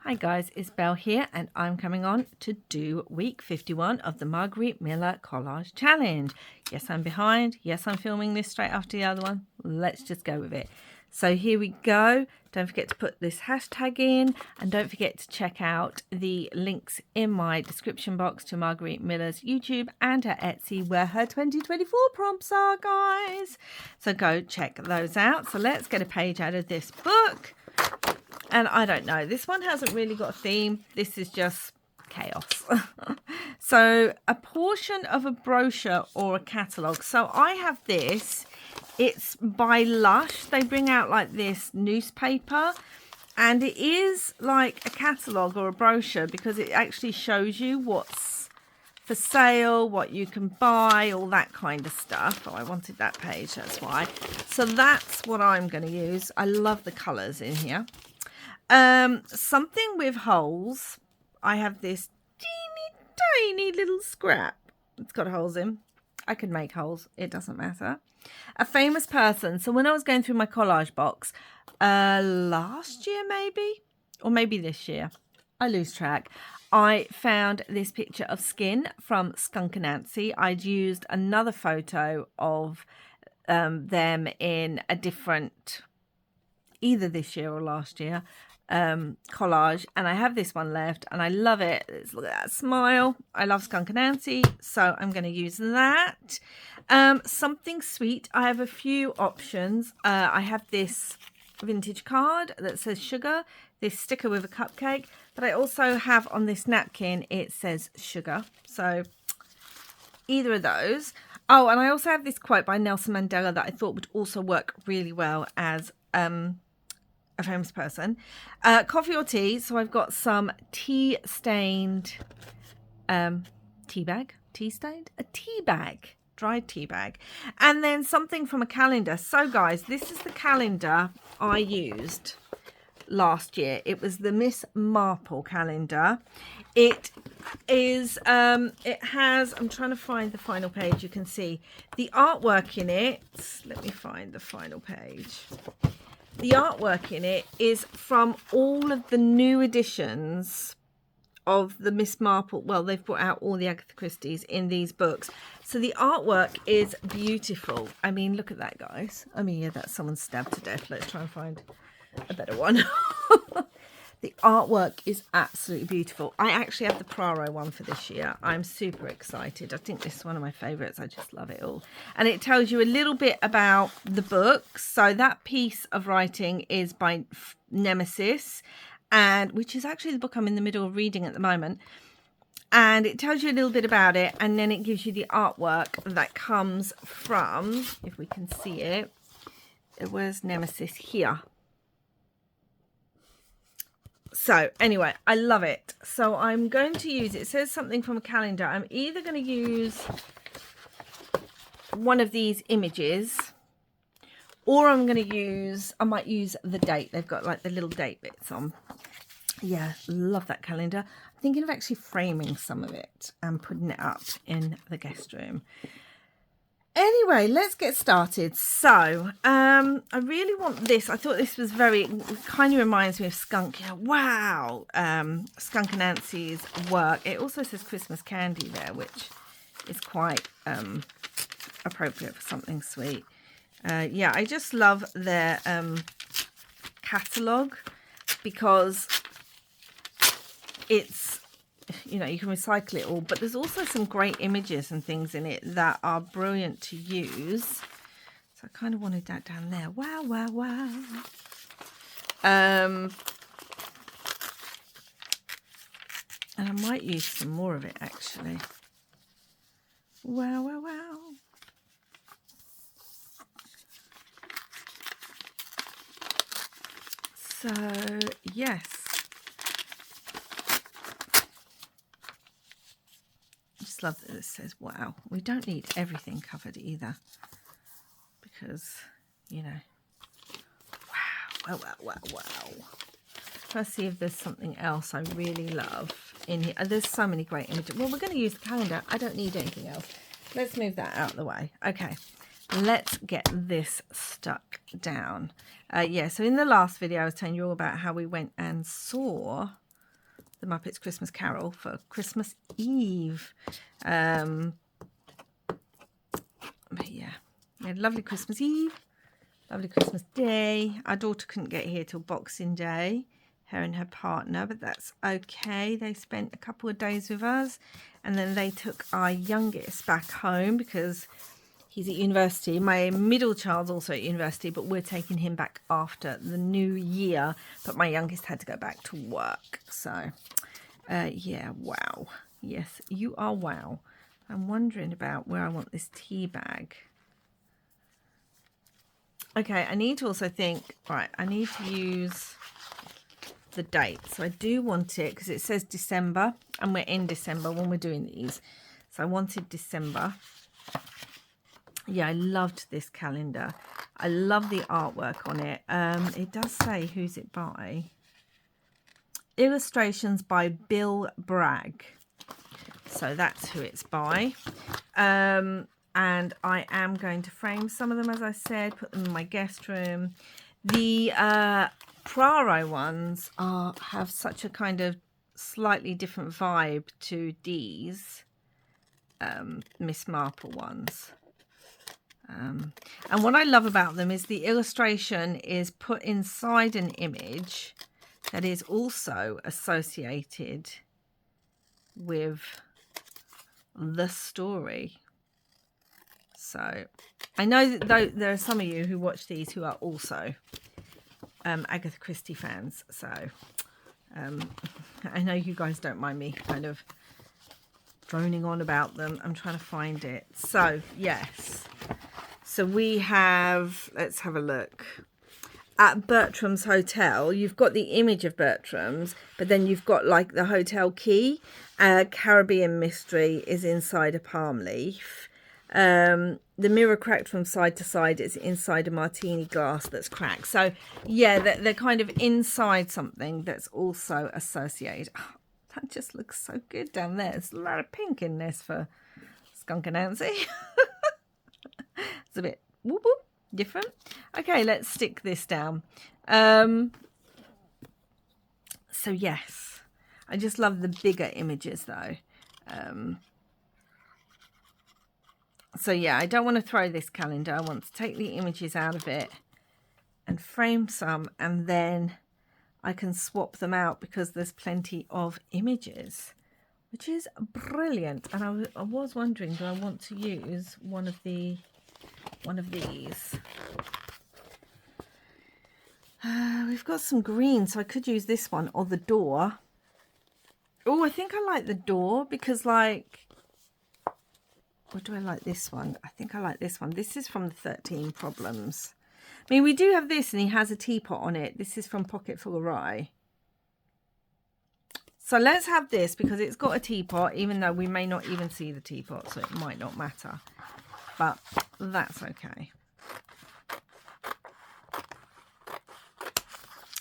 Hi guys, it's Belle here and I'm coming on to do week 51 of the Margarete Miller Collage Challenge. Yes, I'm behind. Yes, I'm filming this straight after the other one. Let's just go with it. So here we go. Don't forget to put this hashtag in and don't forget to check out the links in my description box to Margarete Miller's YouTube and her Etsy where her 2024 prompts are, guys. So go check those out. So let's get a page out of this book. And I don't know, this one hasn't really got a theme. This is just chaos. So a portion of a brochure or a catalogue. So I have this. It's by Lush. They bring out like this newspaper. And it is like a catalogue or a brochure because it actually shows you what's for sale, what you can buy, all that kind of stuff. Oh, I wanted that page, that's why. So that's what I'm going to use. I love the colours in here. Something with holes. I have this teeny tiny little scrap. It's got holes in. I could make holes. It doesn't matter. A famous person. So when I was going through my collage box, last year maybe, or maybe this year, I lose track. I found this picture of Skin from Skunk and Nancy. I'd used another photo of them in a different, either this year or last year, collage, and I have this one left and I love it. Look at that smile. I love Skunk and Nancy, so I'm going to use that. Something sweet. I have a few options. I have this vintage card that says sugar, this sticker with a cupcake, but I also have on this napkin it says sugar, so either of those. Oh, and I also have this quote by Nelson Mandela that I thought would also work really well as a famous person. Coffee or tea. So I've got some tea stained tea bag. Tea stained? A tea bag. Dried tea bag. And then something from a calendar. So guys, this is the calendar I used last year. It was the Miss Marple calendar. It is it has, I'm trying to find the final page. You can see the artwork in it. Let me find the final page. The artwork in it is from all of the new editions of the Miss Marple. Well, they've brought out all the Agatha Christie's in these books. So the artwork is beautiful. I mean, look at that, guys. I mean, yeah, that's someone stabbed to death. Let's try and find a better one. The artwork is absolutely beautiful. I actually have the Praro one for this year. I'm super excited. I think this is one of my favourites. I just love it all. And it tells you a little bit about the book. So that piece of writing is by Nemesis, and which is actually the book I'm in the middle of reading at the moment. And it tells you a little bit about it, and then it gives you the artwork that comes from, if we can see it, where's Nemesis? Here. So anyway, I love it. So I'm going to use, it says something from a calendar. I'm either going to use one of these images, or I'm going to use, I might use the date. They've got like the little date bits on. Yeah, love that calendar. I'm thinking of actually framing some of it and putting it up in the guest room. Anyway, let's get started. So, I really want this. I thought this was very, kind of reminds me of Skunk. Yeah, wow. Skunk and Nancy's work. It also says Christmas candy there, which is quite appropriate for something sweet. Yeah, I just love their catalogue because it's, you know, you can recycle it all, but there's also some great images and things in it that are brilliant to use. So I kind of wanted that down there. Wow, wow, wow. And I might use some more of it actually. Wow, wow, wow. So yes. Love that it says wow. We don't need everything covered either because, you know, wow, wow, wow, wow, wow. Let's see if there's something else I really love in here. There's so many great images. Well, we're going to use the calendar. I don't need anything else. Let's move that out of the way. Okay, let's get this stuck down. Yeah, so in the last video I was telling you all about how we went and saw The Muppets Christmas Carol for Christmas Eve. But yeah, we had a lovely Christmas Eve, lovely Christmas Day. Our daughter couldn't get here till Boxing Day, her and her partner, but that's okay. They spent a couple of days with us, and then they took our youngest back home because he's at university. My middle child's also at university, but we're taking him back after the new year. But my youngest had to go back to work. So, yeah, wow. Yes, you are wow. I'm wondering about where I want this tea bag. Okay, I need to also think, right, I need to use the date. So I do want it because it says December, and we're in December when we're doing these. So I wanted December. Yeah, I loved this calendar. I love the artwork on it. It does say who's it by. Illustrations by Bill Bragg. So that's who it's by. And I am going to frame some of them, as I said, put them in my guest room. The Praro ones have such a kind of slightly different vibe to these Miss Marple ones. And what I love about them is the illustration is put inside an image that is also associated with the story. So I know that there are some of you who watch these who are also Agatha Christie fans. So I know you guys don't mind me kind of droning on about them. I'm trying to find it. So yes. So we have, let's have a look. At Bertram's Hotel, you've got the image of Bertram's, but then you've got like the hotel key. Caribbean Mystery is inside a palm leaf. The mirror cracked from side to side. It's inside a martini glass that's cracked. So yeah, they're kind of inside something that's also associated. Oh, that just looks so good down there. There's a lot of pink in this for Skunk and Nancy. It's a bit whoop whoop different. Okay, let's stick this down. So yes, I just love the bigger images though. So yeah, I don't want to throw this calendar. I want to take the images out of it and frame some, and then I can swap them out because there's plenty of images, which is brilliant. And I was wondering, do I want to use one of these? We've got some green, so I could use this one or the door. Oh, I think I like the door because, like, or do I like this one? I think I like this one. This is from the 13 Problems. I mean, we do have this, and he has a teapot on it. This is from Pocket Full of Rye. So let's have this because it's got a teapot, even though we may not even see the teapot, so it might not matter. But that's okay.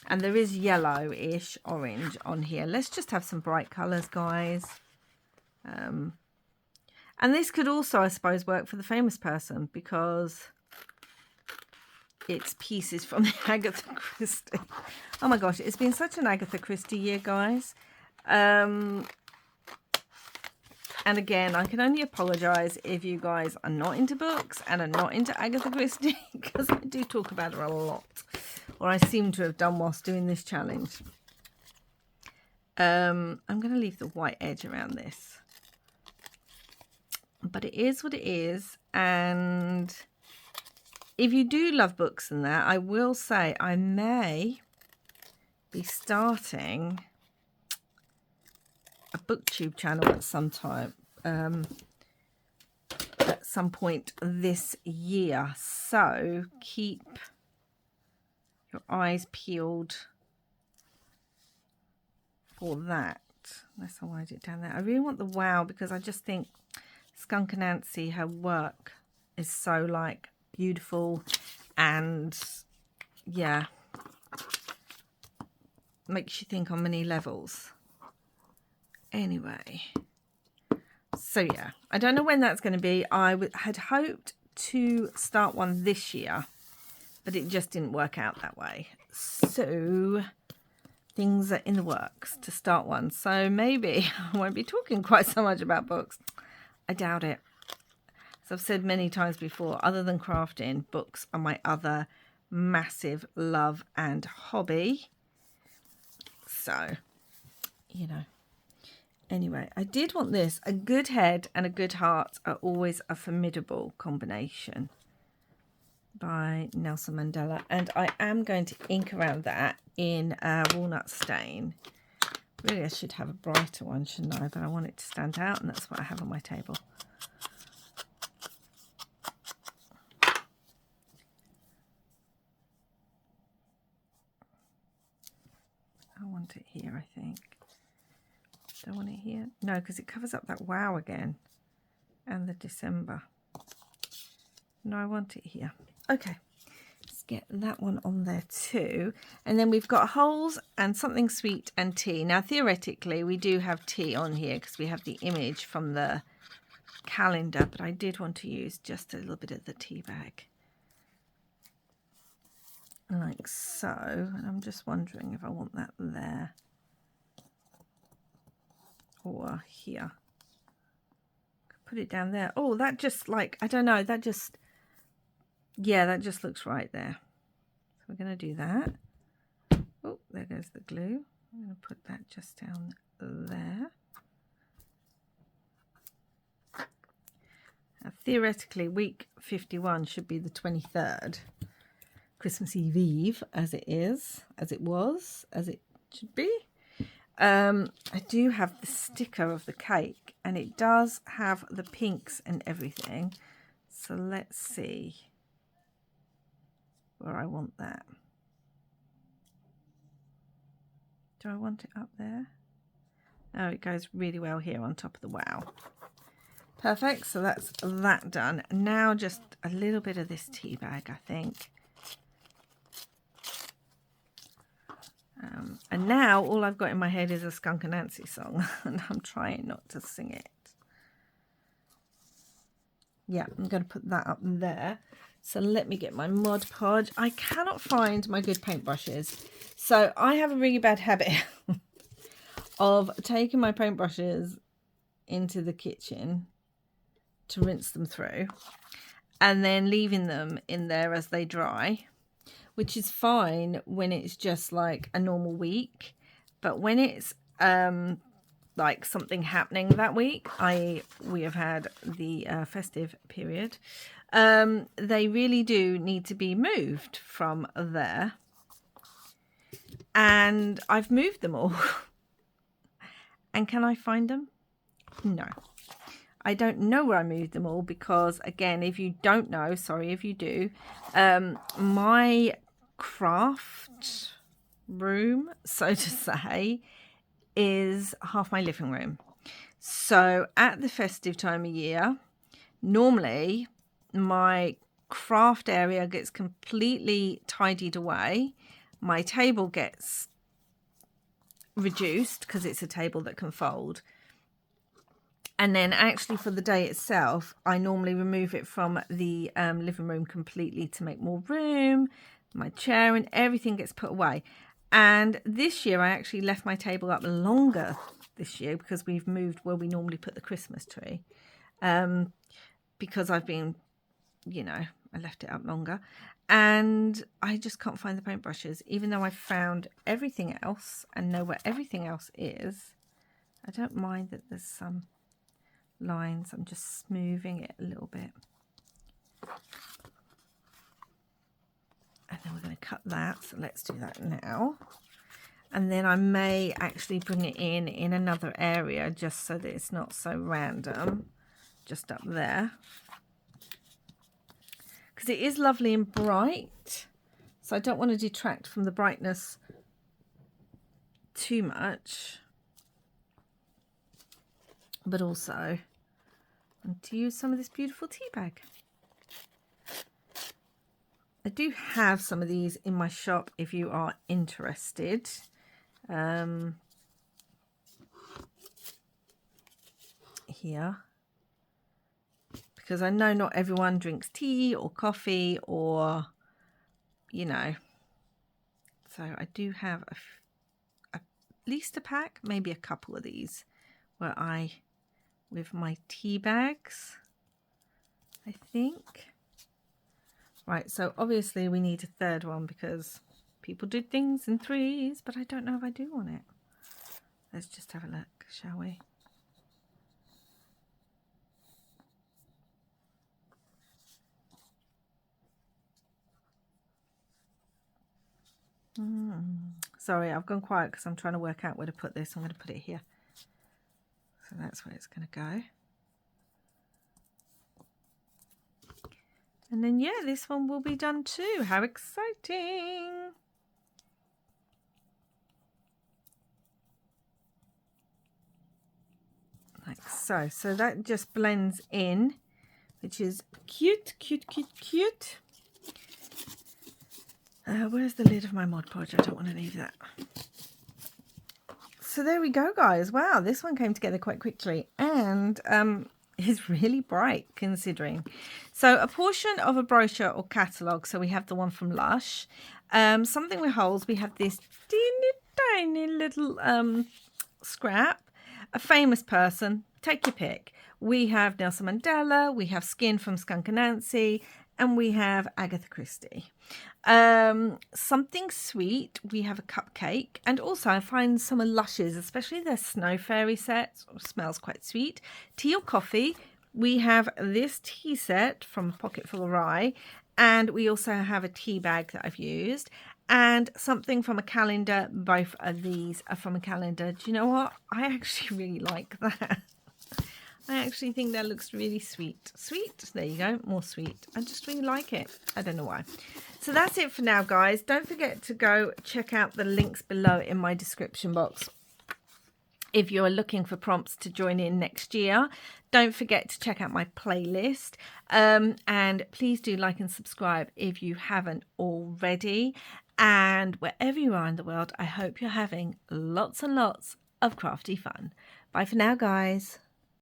And there is yellowish orange on here. Let's just have some bright colours, guys. And this could also, I suppose, work for the famous person because it's pieces from the Agatha Christie. Oh my gosh, it's been such an Agatha Christie year, guys. And again, I can only apologise if you guys are not into books and are not into Agatha Christie because I do talk about her a lot. Or I seem to have done whilst doing this challenge. I'm going to leave the white edge around this. But it is what it is. And if you do love books and that, I will say I may be starting a booktube channel at some time, at some point this year. So keep your eyes peeled for that. Unless I write it down there. I really want the wow because I just think Skunk and Nancy, her work is so like beautiful and yeah, makes you think on many levels. Anyway, so yeah, I don't know when that's going to be. I had hoped to start one this year, but it just didn't work out that way. So things are in the works to start one. So maybe I won't be talking quite so much about books. I doubt it. As I've said many times before, other than crafting, books are my other massive love and hobby. So, you know. Anyway, I did want this. A good head and a good heart are always a formidable combination, by Nelson Mandela. And I am going to ink around that in walnut stain. Really, I should have a brighter one, shouldn't I? But I want it to stand out, and that's what I have on my table. I want it here, I think. Do I want it here? No, because it covers up that wow again. And the December. No, I want it here. Okay. Let's get that one on there too. And then we've got holes and something sweet and tea. Now, theoretically, we do have tea on here because we have the image from the calendar. But I did want to use just a little bit of the tea bag. Like so. And I'm just wondering if I want that there. Or here. Put it down there. Oh, that just like, I don't know, that just, yeah, that just looks right there. So we're going to do that. Oh, there goes the glue. I'm going to put that just down there. Now, theoretically, week 51 should be the 23rd. Christmas Eve, as it is, as it was, as it should be. I do have the sticker of the cake, and it does have the pinks and everything. So let's see where I want that. Do I want it up there? Oh, it goes really well here on top of the wow. Perfect. So that's that done. Now just a little bit of this tea bag, I think. And now all I've got in my head is a Skunk and Nancy song, and I'm trying not to sing it. Yeah, I'm going to put that up there. So let me get my Mod Podge. I cannot find my good paintbrushes. So I have a really bad habit of taking my paintbrushes into the kitchen to rinse them through and then leaving them in there as they dry, which is fine when it's just like a normal week. But when it's like something happening that week, we have had the festive period, they really do need to be moved from there. And I've moved them all. And can I find them? No. I don't know where I moved them all because, again, if you don't know, sorry if you do, my craft room, so to say, is half my living room. So at the festive time of year, normally my craft area gets completely tidied away. My table gets reduced because it's a table that can fold. And then actually for the day itself, I normally remove it from the living room completely to make more room. My chair and everything gets put away. And this year I actually left my table up longer this year because we've moved where we normally put the Christmas tree. Because I've been, you know, I left it up longer. And I just can't find the paintbrushes, even though I've found everything else and know where everything else is. I don't mind that there's some lines. I'm just smoothing it a little bit. And then we're going to cut that. So let's do that now. And then I may actually bring it in another area just so that it's not so random. Just up there. Because it is lovely and bright. So I don't want to detract from the brightness too much. But also, I want to use some of this beautiful tea bag. I do have some of these in my shop if you are interested. Here. Because I know not everyone drinks tea or coffee or, you know. So I do have least a pack, maybe a couple of these, where with my tea bags, I think. Right, so obviously we need a third one because people do things in threes, but I don't know if I do want it. Let's just have a look, shall we? Sorry, I've gone quiet because I'm trying to work out where to put this. I'm going to put it here. So that's where it's going to go. And then, yeah, this one will be done too. How exciting! Like so. So that just blends in, which is cute, cute, cute, cute. Where's the lid of my Mod Podge? I don't want to leave that. So there we go, guys. Wow, this one came together quite quickly. And is really bright considering. So a portion of a brochure or catalogue. So we have the one from Lush. Something with holes. We have this teeny tiny little scrap. A famous person. Take your pick. We have Nelson Mandela. We have Skin from Skunk Anansi. And we have Agatha Christie. Something sweet. We have a cupcake. And also I find some of Lush's, especially their Snow Fairy sets, smells quite sweet. Tea or coffee. We have this tea set from Pocket Full of Rye. And we also have a tea bag that I've used. And something from a calendar. Both of these are from a calendar. Do you know what? I actually really like that. I actually think that looks really sweet. Sweet? There you go. More sweet. I just really like it. I don't know why. So that's it for now, guys. Don't forget to go check out the links below in my description box. If you're looking for prompts to join in next year, don't forget to check out my playlist. And please do like and subscribe if you haven't already. And wherever you are in the world, I hope you're having lots and lots of crafty fun. Bye for now, guys.